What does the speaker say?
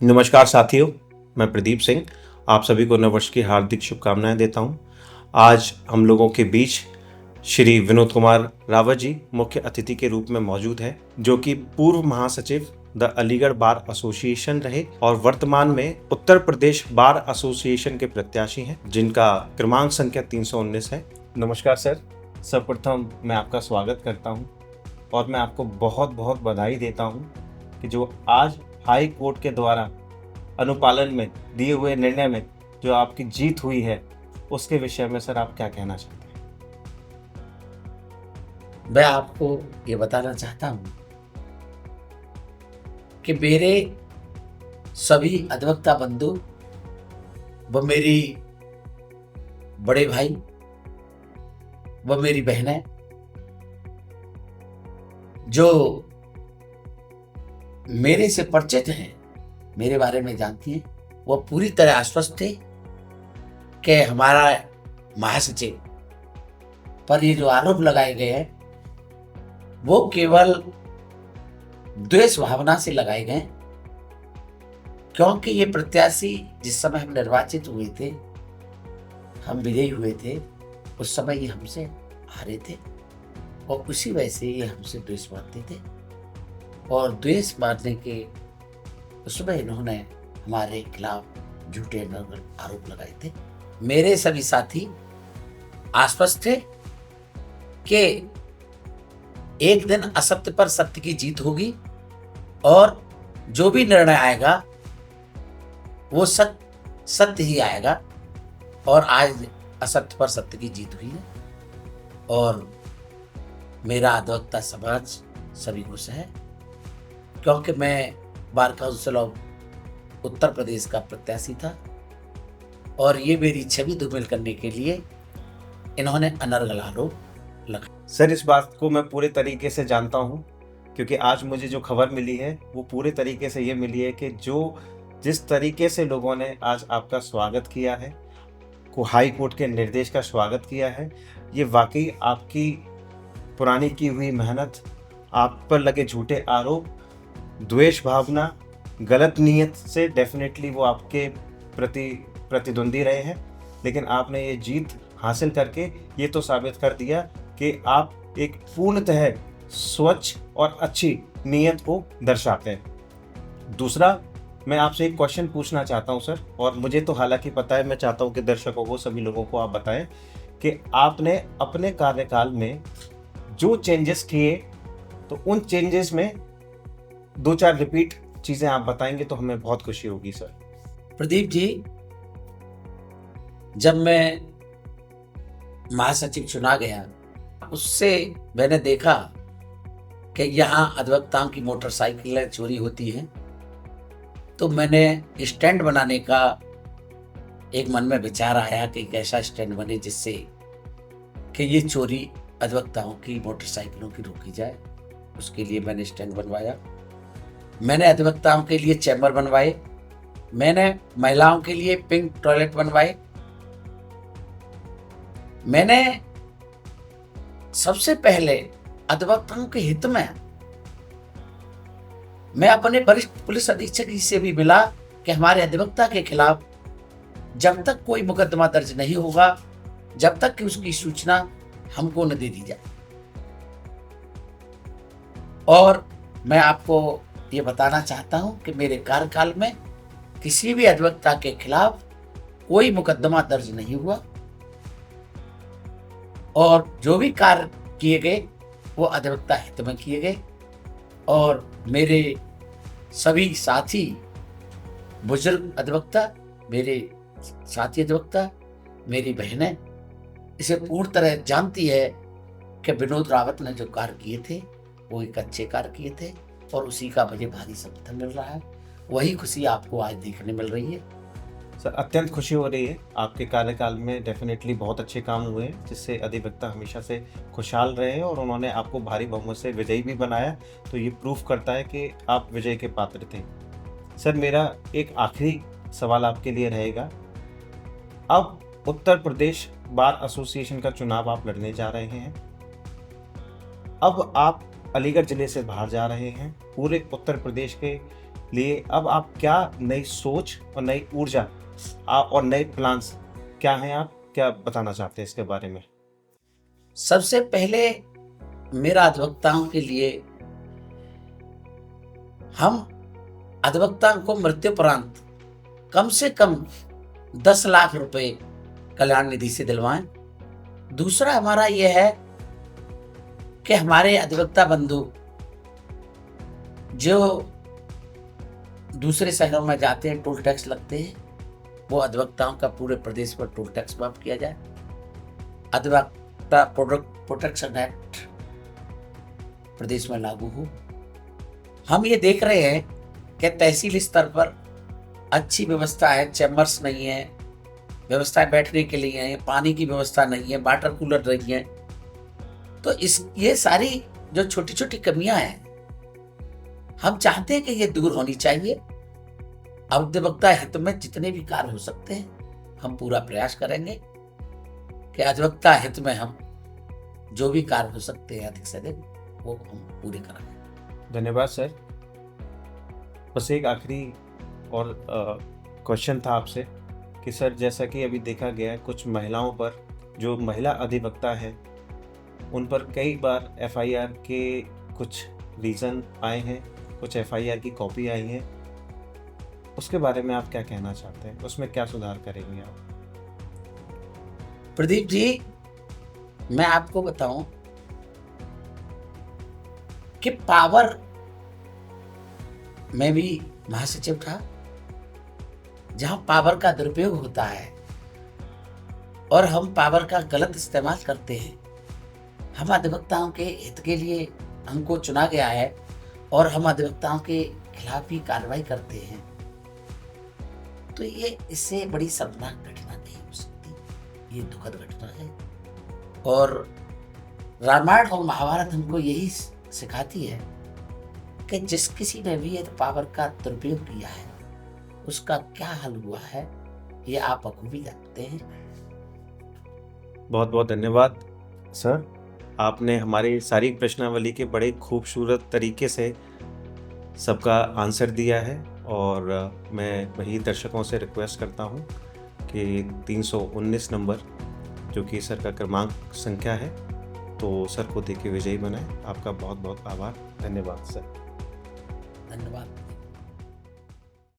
नमस्कार साथियों, मैं प्रदीप सिंह आप सभी को नववर्ष की हार्दिक शुभकामनाएं देता हूं। आज हम लोगों के बीच श्री विनोद कुमार रावत जी मुख्य अतिथि के रूप में मौजूद हैं, जो कि पूर्व महासचिव द अलीगढ़ बार एसोसिएशन रहे और वर्तमान में उत्तर प्रदेश बार एसोसिएशन के प्रत्याशी हैं, जिनका क्रमांक संख्या 319 है। नमस्कार सर, सर्वप्रथम मैं आपका स्वागत करता हूं और मैं आपको बहुत बहुत बधाई देता हूं कि जो आज हाई कोर्ट के द्वारा अनुपालन में दिए हुए निर्णय में जो आपकी जीत हुई है, उसके विषय में सर आप क्या कहना चाहते हैं? मैं आपको ये बताना चाहता हूँ कि मेरे सभी अधिवक्ता बंधु व मेरी बड़े भाई व मेरी बहनें जो मेरे से परिचित हैं, मेरे बारे में जानती हैं, वो पूरी तरह आश्वस्त थे कि हमारा महासचिव पर ये जो आरोप लगाए गए हैं वो केवल द्वेष भावना से लगाए गए, क्योंकि ये प्रत्याशी जिस समय हम निर्वाचित हुए थे, हम विजयी हुए थे, उस समय ये हमसे हारे थे और उसी वजह से ये हमसे द्वेष मारते थे और द्वेष मारने के उसमें इन्होंने हमारे खिलाफ झूठे आरोप लगाए थे। मेरे सभी साथी आश्वस्त थे कि एक दिन असत्य पर सत्य की जीत होगी और जो भी निर्णय आएगा वो सत्य ही आएगा और आज असत्य पर सत्य की जीत हुई है और मेरा अधिवक्ता समाज सभी खुश है, क्योंकि मैं bar council of Uttar Pradesh का प्रत्याशी था और ये मेरी छवि धूमिल करने के लिए इन्होंने अनर्गल आरोप लगा। सर, इस बात को मैं पूरे तरीके से जानता हूं, क्योंकि आज मुझे जो खबर मिली है वो पूरे तरीके से ये मिली है कि जिस तरीके से लोगों ने आज आपका स्वागत किया है, को हाई कोर्ट के निर्देश का स्वागत किया है, ये वाकई आपकी पुरानी की हुई मेहनत, आप पर लगे झूठे आरोप, द्वेष भावना, गलत नीयत से डेफिनेटली वो आपके प्रति प्रतिद्वंदी रहे हैं, लेकिन आपने ये जीत हासिल करके ये तो साबित कर दिया कि आप एक पूर्णतः स्वच्छ और अच्छी नीयत को दर्शाते हैं। दूसरा, मैं आपसे एक क्वेश्चन पूछना चाहता हूं सर, और मुझे तो हालांकि पता है, मैं चाहता हूं कि दर्शकों को, सभी लोगों को आप बताएं कि आपने अपने कार्यकाल में जो चेंजेस किए, तो उन चेंजेस में 2-4 रिपीट चीजें आप बताएंगे तो हमें बहुत खुशी होगी सर। प्रदीप जी, जब मैं महासचिव चुना गया, उससे मैंने देखा कि यहाँ अधिवक्ताओं की मोटरसाइकिलें चोरी होती हैं, तो मैंने स्टैंड बनाने का एक मन में विचार आया कि एक ऐसा स्टैंड बने जिससे कि ये चोरी अधिवक्ताओं की मोटरसाइकिलों की रोकी जाए। उसके लिए मैंने स्टैंड बनवाया, मैंने अधिवक्ताओं के लिए चैम्बर बनवाए, मैंने महिलाओं के लिए पिंक टॉयलेट बनवाए, मैंने सबसे पहले अधिवक्ताओं के हित में मैं अपने वरिष्ठ पुलिस अधीक्षक जी से भी मिला कि हमारे अधिवक्ता के खिलाफ जब तक कोई मुकदमा दर्ज नहीं होगा, जब तक कि उसकी सूचना हमको न दे दी जाए। और मैं आपको ये बताना चाहता हूं कि मेरे कार्यकाल में किसी भी अधिवक्ता के खिलाफ कोई मुकदमा दर्ज नहीं हुआ और जो भी कार्य किए गए वो अधिवक्ता हित में किए गए और मेरे सभी साथी बुजुर्ग अधिवक्ता, मेरे साथी अधिवक्ता, मेरी बहनें इसे पूर्ण तरह जानती है कि विनोद रावत ने जो कार्य किए थे वो एक अच्छे कार्य किए थे और उसी का मुझे भारी समर्थन मिल रहा है। वही खुशी आपको आज देखने मिल रही है। सर, अत्यंत खुशी हो रही है। आपके कार्यकाल में डेफिनेटली बहुत अच्छे काम हुए हैं, जिससे अधिवक्ता हमेशा से खुशहाल रहे हैं और उन्होंने आपको भारी बहुमत से विजयी भी बनाया, तो ये प्रूफ करता है कि आप विजय के पात्र थे। सर, मेरा एक आखिरी सवाल आपके लिए रहेगा। अब उत्तर प्रदेश बार एसोसिएशन का चुनाव आप लड़ने जा रहे हैं। अब आप अलीगढ़ जिले से बाहर जा रहे हैं, पूरे उत्तर प्रदेश के लिए अब आप क्या नई सोच और नई ऊर्जा और नए प्लान्स क्या हैं, आप क्या बताना चाहते हैं इसके बारे में? सबसे पहले मेरा अधिवक्ताओं के लिए, हम अधिवक्ताओं को मृत्युपरांत कम से कम 10 लाख रुपए कल्याण निधि से दिलवाएं। दूसरा हमारा यह है कि हमारे अधिवक्ता बंधु जो दूसरे शहरों में जाते हैं, टोल टैक्स लगते हैं, वो अधिवक्ताओं का पूरे प्रदेश पर टोल टैक्स माफ किया जाए। अधिवक्ता प्रोटेक्शन एक्ट प्रदेश में लागू हो। हम ये देख रहे हैं कि तहसील स्तर पर अच्छी व्यवस्था है, चैम्बर्स नहीं है, व्यवस्थाएं बैठने के लिए है, पानी की व्यवस्था नहीं है, वाटर कूलर नहीं है। तो ये सारी जो छोटी छोटी कमियां हैं, हम चाहते हैं कि ये दूर होनी चाहिए। अधिवक्ता हित में जितने भी कार्य हो सकते हैं हम पूरा प्रयास करेंगे कि अधिवक्ता हित में हम जो भी कार्य हो सकते हैं अधिक से अधिक वो हम पूरे कराएंगे। धन्यवाद सर। बस एक आखिरी और क्वेश्चन था आपसे कि सर, जैसा कि अभी देखा गया है कुछ महिलाओं पर, जो महिला अधिवक्ता है उन पर कई बार एफआईआर के कुछ रीज़न आए हैं, कुछ एफआईआर की कॉपी आई है, उसके बारे में आप क्या कहना चाहते हैं? उसमें क्या सुधार करेंगे आप? प्रदीप जी, मैं आपको बताऊं कि पावर में भी महासचिव था, जहां पावर का दुरुपयोग होता है और हम पावर का गलत इस्तेमाल करते हैं। हम अधिवक्ताओं के हित के लिए हमको चुना गया है और हम अधिवक्ताओं के खिलाफ ही कार्रवाई करते हैं। तो ये इससे बड़ी शर्मनाक घटना नहीं हो सकती, ये दुखद घटना है। और रामायण और महाभारत हमको यही सिखाती है कि जिस किसी ने भी ये पावर का दुरुपयोग किया है उसका क्या हल हुआ है, ये आप बखूबी जानते हैं। बहुत बहुत धन्यवाद सर। आपने हमारी सारी प्रश्नावली के बड़े खूबसूरत तरीके से सबका आंसर दिया है, और मैं वही दर्शकों से रिक्वेस्ट करता हूँ कि 319 नंबर जो कि सर का क्रमांक संख्या है, तो सर को देके विजयी बनाएं। आपका बहुत बहुत आभार। धन्यवाद सर। धन्यवाद।